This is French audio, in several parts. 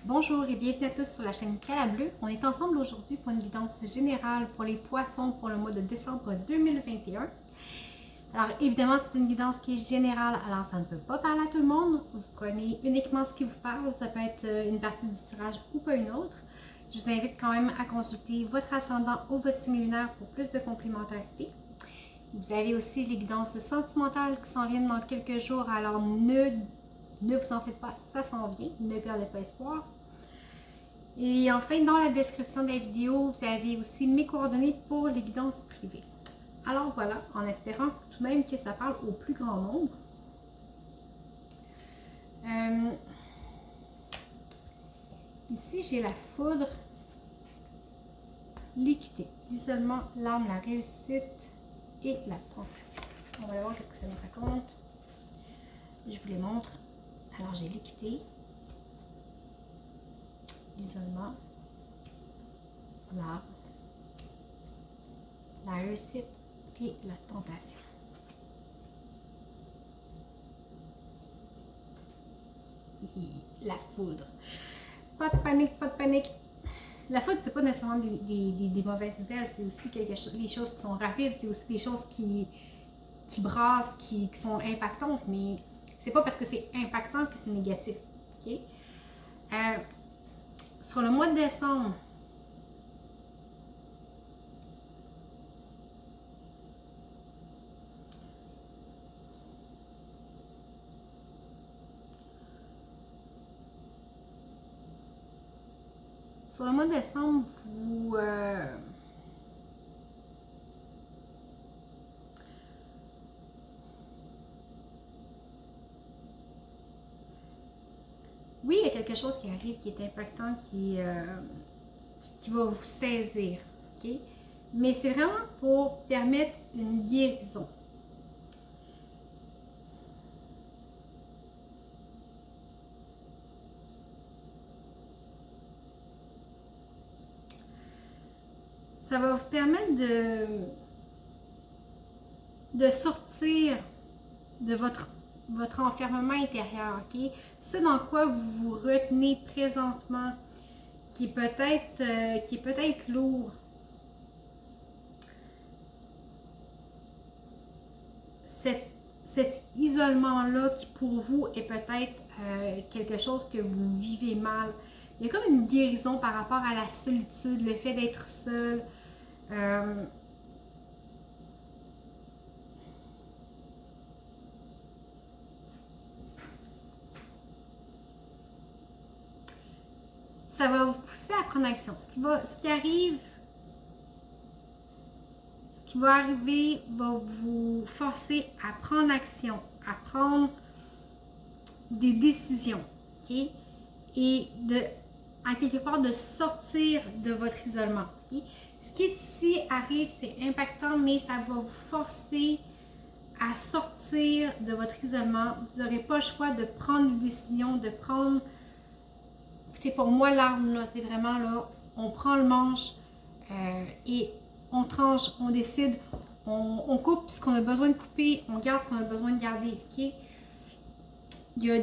Bonjour et bienvenue à tous sur la chaîne Cala Bleu. On est ensemble aujourd'hui pour une guidance générale pour les poissons pour le mois de décembre 2021. Alors évidemment, c'est une guidance qui est générale, alors ça ne peut pas parler à tout le monde. Vous prenez uniquement ce qui vous parle, ça peut être une partie du tirage ou pas une autre. Je vous invite quand même à consulter votre ascendant ou votre signe lunaire pour plus de complémentarité. Vous avez aussi les guidances sentimentales qui s'en viennent dans quelques jours, alors ne vous en faites pas, ça s'en vient, ne perdez pas espoir. Et enfin, dans la description de la vidéo, vous avez aussi mes coordonnées pour les guidances privées. Alors voilà, en espérant tout de même que ça parle au plus grand nombre. Ici, j'ai la foudre, l'équité, l'isolement, l'arme, la réussite et la tentation. On va voir qu'est-ce que ça nous raconte. Je vous les montre. Alors, j'ai l'équité, l'isolement, l'arme, la réussite et la tentation. La foudre. Pas de panique, pas de panique. La foudre, c'est pas nécessairement des mauvaises nouvelles, c'est aussi des choses qui sont rapides, c'est aussi des choses qui brassent, qui sont impactantes, mais c'est pas parce que c'est impactant que c'est négatif. OK? Sur le mois de décembre, vous oui, il y a quelque chose qui arrive qui est impactant, qui va vous saisir, ok? Mais c'est vraiment pour permettre une guérison. Ça va vous permettre de sortir de votre enfermement intérieur, ok? Ce dans quoi vous vous retenez présentement, qui est peut-être lourd. Cet isolement-là qui pour vous est peut-être quelque chose que vous vivez mal. Il y a comme une guérison par rapport à la solitude, le fait d'être seul. Ça va vous pousser à prendre action. Ce qui va arriver va vous forcer à prendre action, à prendre des décisions, ok? Et à quelque part, de sortir de votre isolement, ok? Ce qui est ici arrive, c'est impactant, mais ça va vous forcer à sortir de votre isolement. Vous n'aurez pas le choix de prendre des décisions, de prendre... Écoutez, pour moi, l'arme, là, c'est vraiment là, on prend le manche et on tranche, on décide, on coupe ce qu'on a besoin de couper, on garde ce qu'on a besoin de garder, ok? Il y a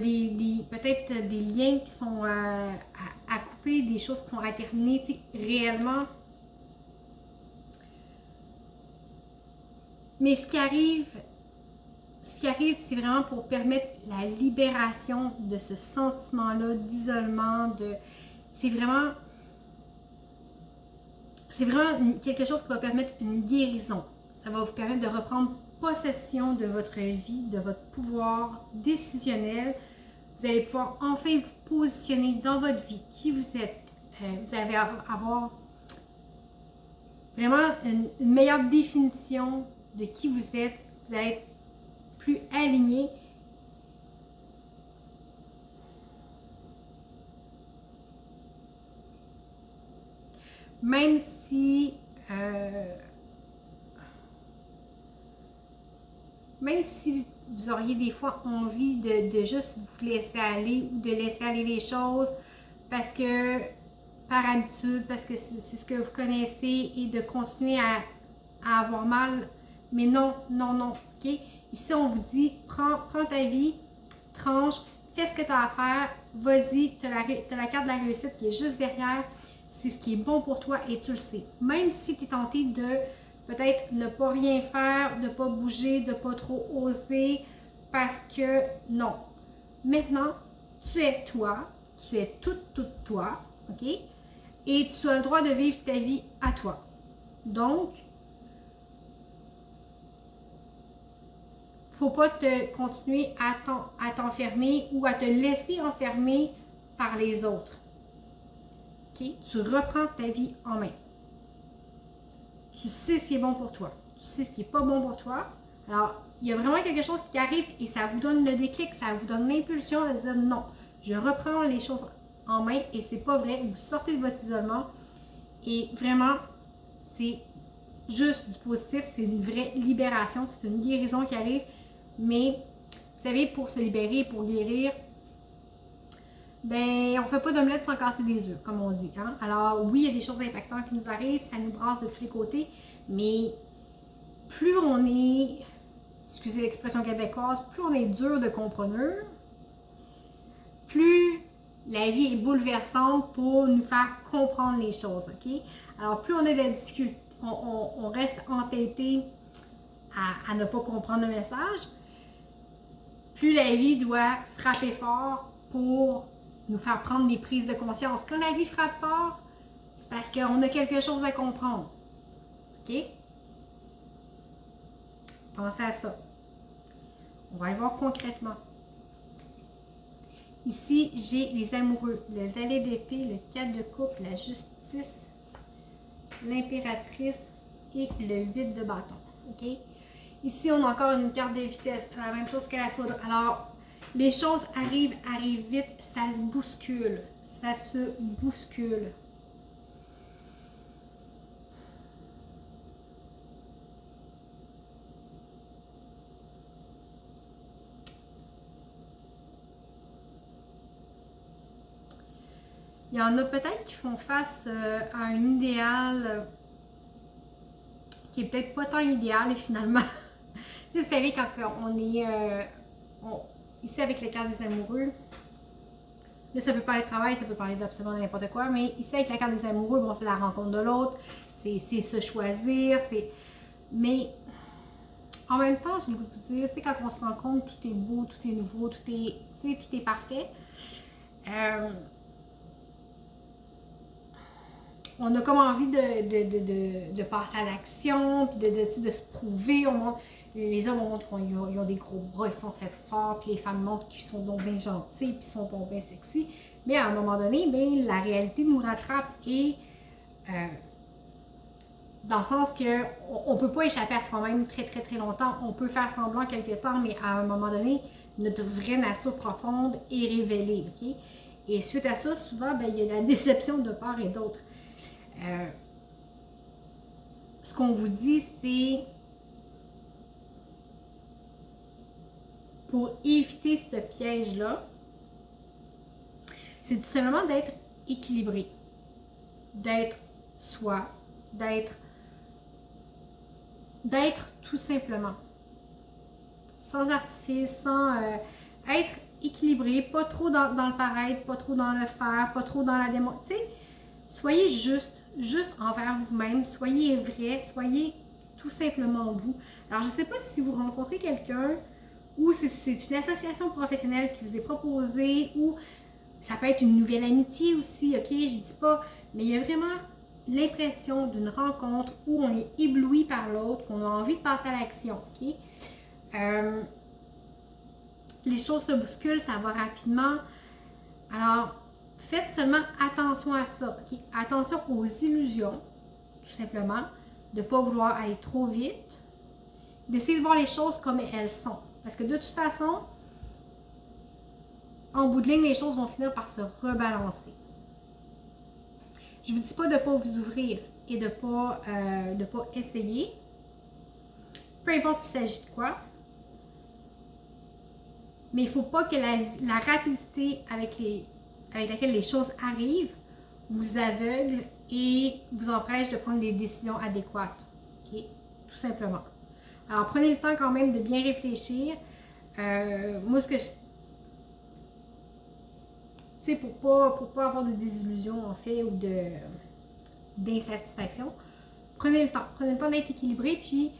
peut-être des liens qui sont à couper, des choses qui sont à terminer, réellement. Mais ce qui arrive, c'est vraiment pour permettre la libération de ce sentiment-là d'isolement, c'est vraiment quelque chose qui va permettre une guérison. Ça va vous permettre de reprendre possession de votre vie, de votre pouvoir décisionnel. Vous allez pouvoir enfin vous positionner dans votre vie, qui vous êtes. Vous allez avoir vraiment une meilleure définition de qui vous êtes. Vous allez être plus aligné. Même si vous auriez des fois envie de juste vous laisser aller ou de laisser aller les choses parce que par habitude, parce que c'est ce que vous connaissez et de continuer à avoir mal. Mais non, non, non, ok? Ici, on vous dit, prends ta vie, tranche, fais ce que tu as à faire, vas-y, tu as la carte de la réussite qui est juste derrière. C'est ce qui est bon pour toi et tu le sais. Même si tu es tenté de peut-être ne pas rien faire, de ne pas bouger, de ne pas trop oser, parce que non. Maintenant, tu es toi, tu es toute toi, ok? Et tu as le droit de vivre ta vie à toi. Donc, faut pas te continuer à t'enfermer ou à te laisser enfermer par les autres. Okay? Tu reprends ta vie en main. Tu sais ce qui est bon pour toi. Tu sais ce qui n'est pas bon pour toi. Alors, il y a vraiment quelque chose qui arrive et ça vous donne le déclic, ça vous donne l'impulsion de dire non, je reprends les choses en main et c'est pas vrai. Vous sortez de votre isolement et vraiment, c'est juste du positif, c'est une vraie libération, c'est une guérison qui arrive. Mais, vous savez, pour se libérer, pour guérir, ben, on fait pas d'omelette sans casser des œufs, comme on dit. Hein? Alors, oui, il y a des choses impactantes qui nous arrivent, ça nous brasse de tous les côtés, mais plus on est, excusez l'expression québécoise, plus on est dur de comprendre, plus la vie est bouleversante pour nous faire comprendre les choses, ok? Alors, plus on a de la difficulté, on reste entêté à ne pas comprendre le message, plus la vie doit frapper fort pour nous faire prendre des prises de conscience. Quand la vie frappe fort, c'est parce qu'on a quelque chose à comprendre. OK? Pensez à ça. On va aller voir concrètement. Ici, j'ai les amoureux, le valet d'épée, le 4 de coupe, la justice, l'impératrice et le 8 de bâton. OK? Ici, on a encore une carte de vitesse, la même chose que la foudre. Alors, les choses arrivent vite, ça se bouscule. Ça se bouscule. Il y en a peut-être qui font face à un idéal qui est peut-être pas tant idéal finalement. Vous savez, quand on est ici avec les cartes des amoureux, là ça peut parler de travail, ça peut parler d'absolument n'importe quoi, mais ici avec la carte des amoureux, bon, c'est la rencontre de l'autre, c'est se choisir, mais en même temps, je vais vous dire, tu sais, quand on se rend compte, tout est beau, tout est nouveau, tout est parfait. On a comme envie de passer à l'action, puis de se prouver. Les hommes montrent qu'ils ont des gros bras, ils sont faits forts, puis les femmes montrent qu'ils sont donc bien gentils, puis ils sont donc bien sexy. Mais à un moment donné, bien, la réalité nous rattrape et dans le sens qu'on ne peut pas échapper à soi-même très très très longtemps. On peut faire semblant quelque temps, mais à un moment donné, notre vraie nature profonde est révélée. Okay? Et suite à ça, souvent, bien, il y a la déception de part et d'autre. Ce qu'on vous dit, c'est pour éviter ce piège-là, c'est tout simplement d'être équilibré, d'être soi, d'être tout simplement, sans artifice, sans être équilibré, pas trop dans le paraître, pas trop dans le faire, pas trop dans la démo. Tu sais, soyez juste envers vous-même, soyez vrai, soyez tout simplement vous. Alors, je ne sais pas si vous rencontrez quelqu'un ou si c'est une association professionnelle qui vous est proposée ou ça peut être une nouvelle amitié aussi, ok? Je dis pas, mais il y a vraiment l'impression d'une rencontre où on est ébloui par l'autre, qu'on a envie de passer à l'action, ok? Les choses se bousculent, ça va rapidement. Alors, faites seulement attention à ça, ok? Attention aux illusions, tout simplement, de ne pas vouloir aller trop vite, d'essayer de voir les choses comme elles sont. Parce que de toute façon, en bout de ligne, les choses vont finir par se rebalancer. Je ne vous dis pas de ne pas vous ouvrir et de ne pas essayer. Peu importe qu'il s'agit de quoi. Mais il ne faut pas que la rapidité avec laquelle les choses arrivent vous aveugle et vous empêche de prendre des décisions adéquates. Okay? Tout simplement. Alors, prenez le temps quand même de bien réfléchir. Moi, ce que sais, pour pas avoir de désillusion, en fait, ou d'insatisfaction. Prenez le temps d'être équilibré, puis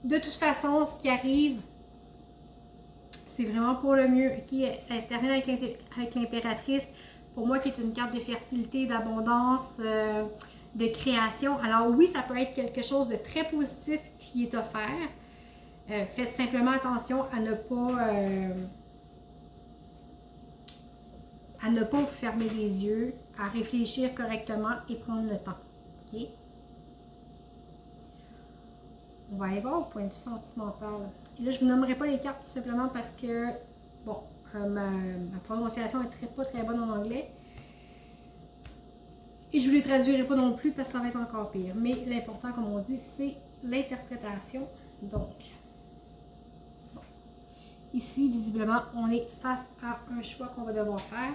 de toute façon, ce qui arrive, c'est vraiment pour le mieux. Okay? Ça termine avec l'impératrice, pour moi, qui est une carte de fertilité, d'abondance, de création. Alors oui, ça peut être quelque chose de très positif qui est offert. Faites simplement attention à ne pas vous fermer les yeux, à réfléchir correctement et prendre le temps. Okay? On va aller voir au point de vue sentimental. Et là, je ne vous nommerai pas les cartes tout simplement parce que, bon, ma prononciation est pas très bonne en anglais. Et je ne vous les traduirai pas non plus parce que ça va être encore pire. Mais l'important, comme on dit, c'est l'interprétation. Donc, bon. Ici, visiblement, on est face à un choix qu'on va devoir faire.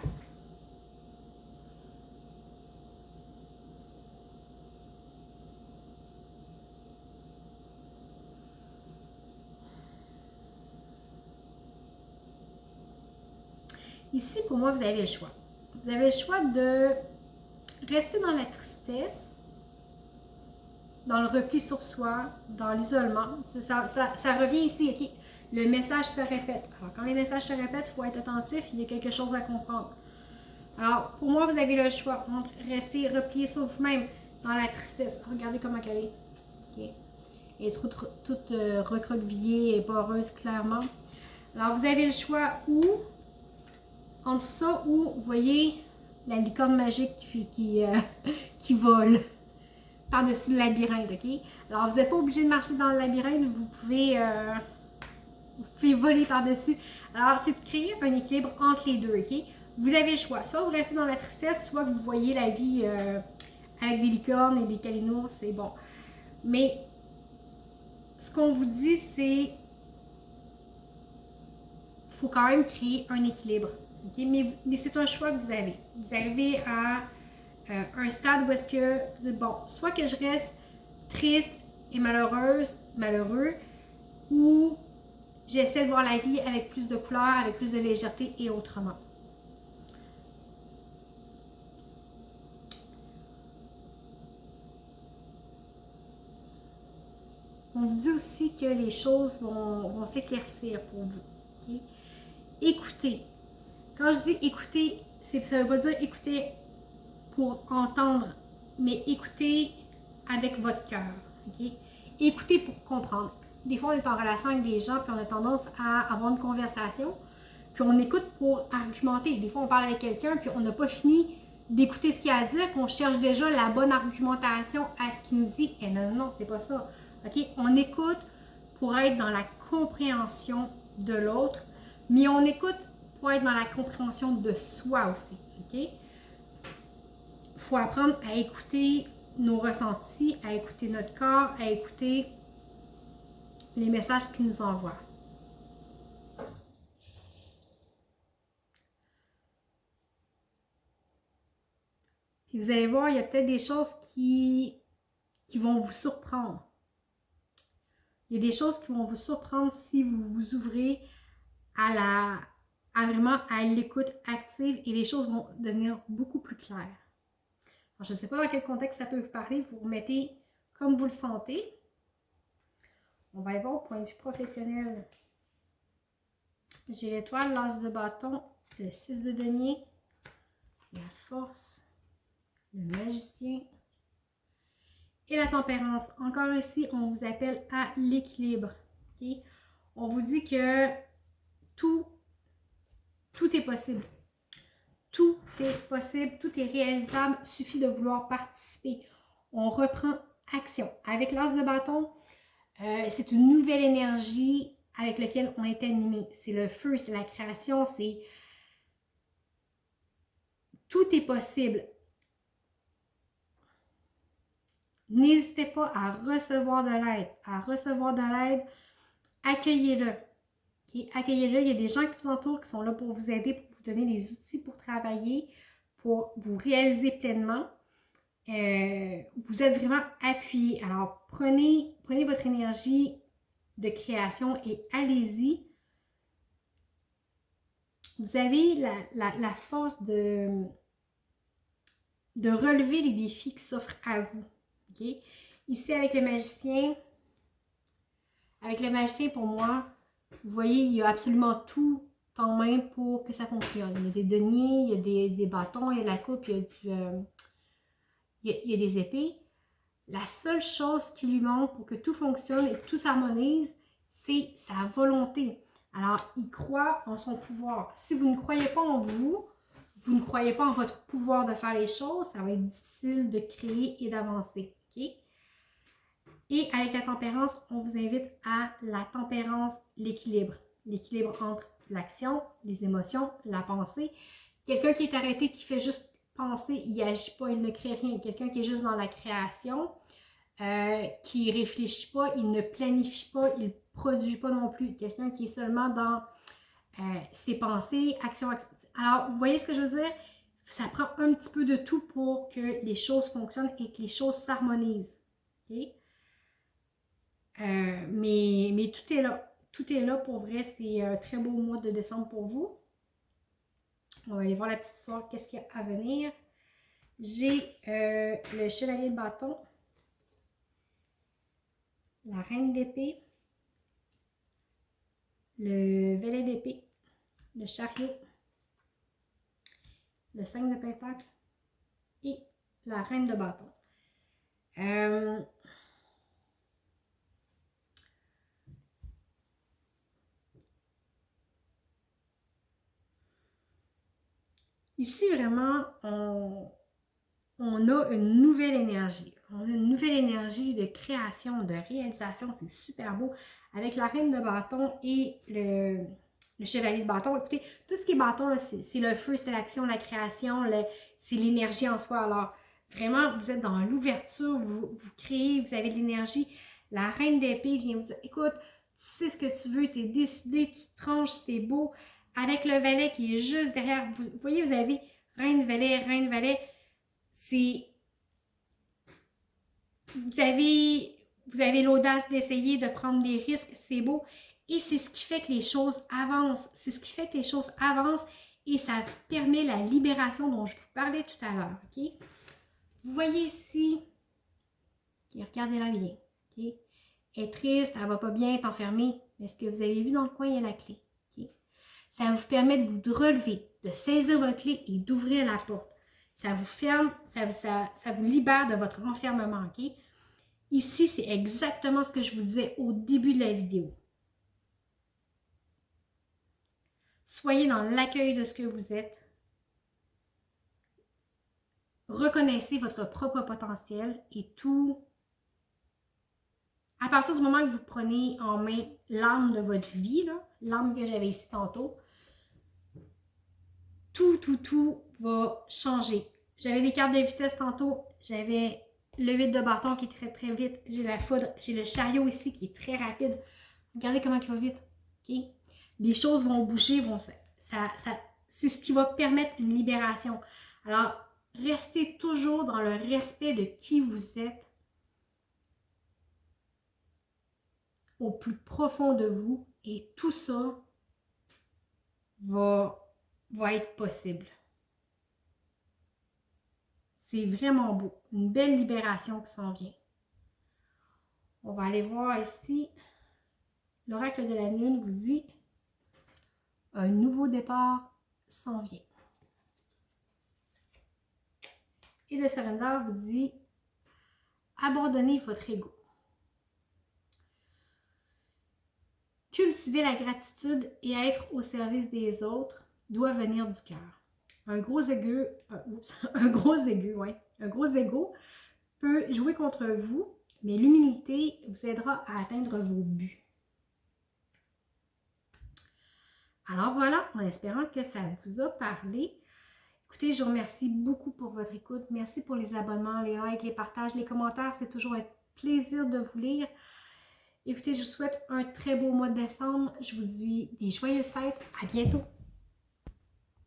Ici, pour moi, vous avez le choix. Vous avez le choix de rester dans la tristesse, dans le repli sur soi, dans l'isolement. Ça revient ici, ok? Le message se répète. Alors, quand les messages se répètent, il faut être attentif, il y a quelque chose à comprendre. Alors, pour moi, vous avez le choix entre rester replié sur vous-même dans la tristesse. Regardez comment elle est. Okay. Elle est toute recroquevillée et poreuse, clairement. Alors, vous avez le choix entre ça ou, vous voyez, la licorne magique qui vole par-dessus le labyrinthe, ok? Alors, vous n'êtes pas obligé de marcher dans le labyrinthe, vous pouvez voler par-dessus. Alors, c'est de créer un équilibre entre les deux, ok? Vous avez le choix. Soit vous restez dans la tristesse, soit vous voyez la vie avec des licornes et des calinours, c'est bon. Mais, ce qu'on vous dit, c'est faut quand même créer un équilibre. Okay? Mais c'est un choix que vous avez. Vous arrivez à un stade où est-ce que vous dites, bon, soit que je reste triste et malheureux, ou j'essaie de voir la vie avec plus de couleurs, avec plus de légèreté et autrement. On vous dit aussi que les choses vont s'éclaircir pour vous. Okay? Écoutez. Quand je dis écouter, ça ne veut pas dire écouter pour entendre, mais écouter avec votre cœur. Okay? Écouter pour comprendre. Des fois, on est en relation avec des gens, puis on a tendance à avoir une conversation, puis on écoute pour argumenter. Des fois, on parle avec quelqu'un, puis on n'a pas fini d'écouter ce qu'il a à dire, qu'on cherche déjà la bonne argumentation à ce qu'il nous dit. Et non, c'est pas ça. Okay? On écoute pour être dans la compréhension de l'autre, mais on écoute pour être dans la compréhension de soi aussi. Okay? Il faut apprendre à écouter nos ressentis, à écouter notre corps, à écouter les messages qu'il nous envoie. Puis vous allez voir, il y a peut-être des choses qui vont vous surprendre. Il y a des choses qui vont vous surprendre si vous vous ouvrez vraiment à l'écoute active et les choses vont devenir beaucoup plus claires. Alors, je ne sais pas dans quel contexte ça peut vous parler, vous remettez comme vous le sentez. On va aller voir au point de vue professionnel. J'ai l'étoile, l'as de bâton, le 6 de denier, la force, le magicien et la tempérance. Encore ici, on vous appelle à l'équilibre. Okay? On vous dit que tout est possible. Tout est possible, tout est réalisable, il suffit de vouloir participer. On reprend action. Avec l'as de bâton, c'est une nouvelle énergie avec laquelle on est animé. C'est le feu, c'est la création, c'est... Tout est possible. N'hésitez pas à recevoir de l'aide. Accueillez-le. Okay? Accueillez-le. Il y a des gens qui vous entourent, qui sont là pour vous aider, pour vous donner les outils pour travailler, pour vous réaliser pleinement. Vous êtes vraiment appuyé. Alors, prenez votre énergie de création et allez-y. vous avez la force de relever les défis qui s'offrent à vous. Okay? Ici, avec le magicien, pour moi, vous voyez, il y a absolument tout en main pour que ça fonctionne. Il y a des deniers, il y a des bâtons, il y a de la coupe, il y a des épées. La seule chose qui lui manque pour que tout fonctionne et que tout s'harmonise, c'est sa volonté. Alors, il croit en son pouvoir. Si vous ne croyez pas en vous, vous ne croyez pas en votre pouvoir de faire les choses, ça va être difficile de créer et d'avancer. Okay? Et avec la tempérance, on vous invite à la tempérance, l'équilibre. L'équilibre entre l'action, les émotions, la pensée. Quelqu'un qui est arrêté, qui fait juste penser, il n'agit pas, il ne crée rien. Quelqu'un qui est juste dans la création, qui ne réfléchit pas, il ne planifie pas, il ne produit pas non plus. Quelqu'un qui est seulement dans ses pensées, action. Alors, vous voyez ce que je veux dire? Ça prend un petit peu de tout pour que les choses fonctionnent et que les choses s'harmonisent. Okay? Mais tout est là. Tout est là pour vrai. C'est un très beau mois de décembre pour vous. On va aller voir la petite histoire. Qu'est-ce qu'il y a à venir? J'ai le chevalier de bâton, la reine d'épée, le valet d'épée, le chariot, le 5 de pentacle et la reine de bâton. Ici, vraiment, on a une nouvelle énergie. On a une nouvelle énergie de création, de réalisation. C'est super beau. Avec la reine de bâton et le chevalier de bâton. Écoutez, tout ce qui est bâton, c'est le feu, c'est l'action, la création, c'est l'énergie en soi. Alors, vraiment, vous êtes dans l'ouverture, vous créez, vous avez de l'énergie. La reine d'épée vient vous dire, écoute, tu sais ce que tu veux, tu es décidé, tu tranches, c'est beau. Avec le valet qui est juste derrière, vous voyez, vous avez reine, valet, c'est... Vous avez l'audace d'essayer de prendre des risques, c'est beau. Et c'est ce qui fait que les choses avancent. C'est ce qui fait que les choses avancent et ça permet la libération dont je vous parlais tout à l'heure. Okay? Vous voyez ici, okay, regardez-la bien. Okay? Elle est triste, elle va pas bien, elle est enfermée. Mais ce que vous avez vu dans le coin, il y a la clé. Okay? Ça vous permet de vous relever, de saisir votre clé et d'ouvrir la porte. Ça vous ferme, ça vous libère de votre enfermement. Okay? Ici, c'est exactement ce que je vous disais au début de la vidéo. Soyez dans l'accueil de ce que vous êtes. Reconnaissez votre propre potentiel et tout. À partir du moment que vous prenez en main l'arme de votre vie, l'arme que j'avais ici tantôt, tout va changer. J'avais des cartes de vitesse tantôt, j'avais le 8 de bâton qui est très très vite, j'ai la foudre, j'ai le chariot ici qui est très rapide. Regardez comment il va vite. Okay? Les choses vont bouger, c'est ce qui va permettre une libération. Alors, restez toujours dans le respect de qui vous êtes au plus profond de vous et tout ça va être possible. C'est vraiment beau. Une belle libération qui s'en vient. On va aller voir ici. L'oracle de la lune vous dit un nouveau départ s'en vient. Et le surrender vous dit abandonnez votre ego. Cultiver la gratitude et être au service des autres doit venir du cœur. Un gros ego peut jouer contre vous, mais l'humilité vous aidera à atteindre vos buts. Alors voilà, en espérant que ça vous a parlé. Écoutez, je vous remercie beaucoup pour votre écoute. Merci pour les abonnements, les likes, les partages, les commentaires. C'est toujours un plaisir de vous lire. Écoutez, je vous souhaite un très beau mois de décembre. Je vous dis des joyeuses fêtes. À bientôt!